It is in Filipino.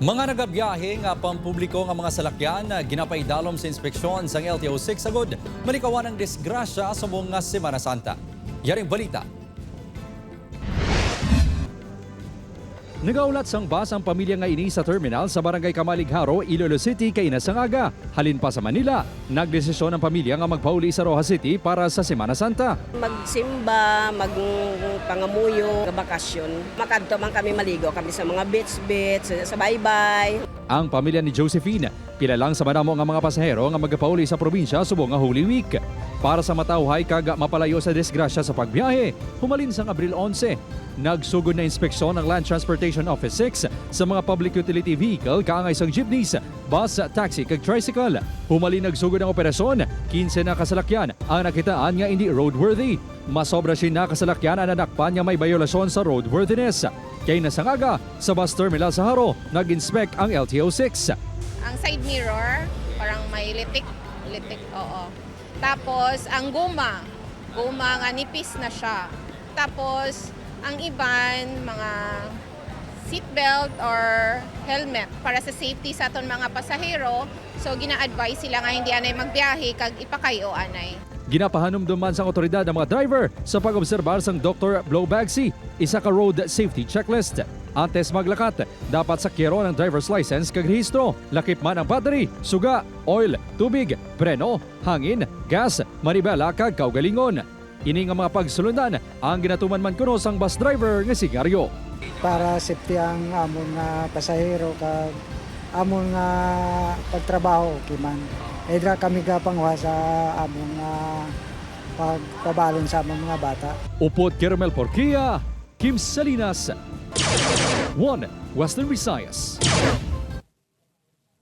Mga nagabiyahe nga pampubliko nga mga salakyan na ginapaidalom sa inspeksyon sang LTO6 sagod malikawan ang disgrasya sa mga Semana Santa. Yaring balita. Nagaulat sang bus ang pamilya nga ini sa terminal sa Barangay Camaligharo, Iloilo City kay Inasangaga. Halin pa sa Manila, nagdesisyon ang pamilya nga magpauli sa Rojas City para sa Semana Santa. Magsimba, magpangamuyo, bakasyon. Makadto man kami maligo kami sa mga beach, sa baybay. Ang pamilya ni Josephine, pila lang sa madamo nga mga pasahero nga magapauli sa probinsya subong nga Holy Week. Para sa matawhay kag mapalayo sa disgrasya sa pagbiyahe, humalin sang Abril 11. Nagsugod na inspeksyon ng Land Transportation Office 6 sa mga public utility vehicle kaangay sang jeepneys, bus, taxi kag tricycle. Humalin nagsugod ang operasyon, 15 na kasalakyan ang nakitaan nga hindi roadworthy. Masobra sin na kasalakyan ang nanakpan nga may bayolasyon sa roadworthiness. Kay Nasangaga, sa bus terminal sa Haro, nag-inspect ang LTO6. Ang side mirror, parang may litik, oo. Tapos, ang guma nga nipis na siya. Tapos, ang iban, mga seatbelt or helmet para sa safety sa aton mga pasahero. So, gina-advise sila nga hindi anay magbiyahe kag ipakayo anay. Ginapahanumduman sa otoridad ng mga driver sa pag-obserbar sang Dr. Blowbagsy, isa ka road safety checklist. Antes maglakat, dapat sakyero ng driver's license kag rehistro, lakip man ang battery, suga, oil, tubig, preno, hangin, gas, manibela kag kaugalingon. Ini nga mga pagsulundan ang ginatuman man kuno sang bus driver nga sigaryo. Para safety ang amon nga pasahero kag amon nga pagtrabaho kiman. Edra kami gapangwa sa amon nga pagpabalon sa among mga bata. Upot Caramel Porquia, Kim Salinas, 1 Western Visayas.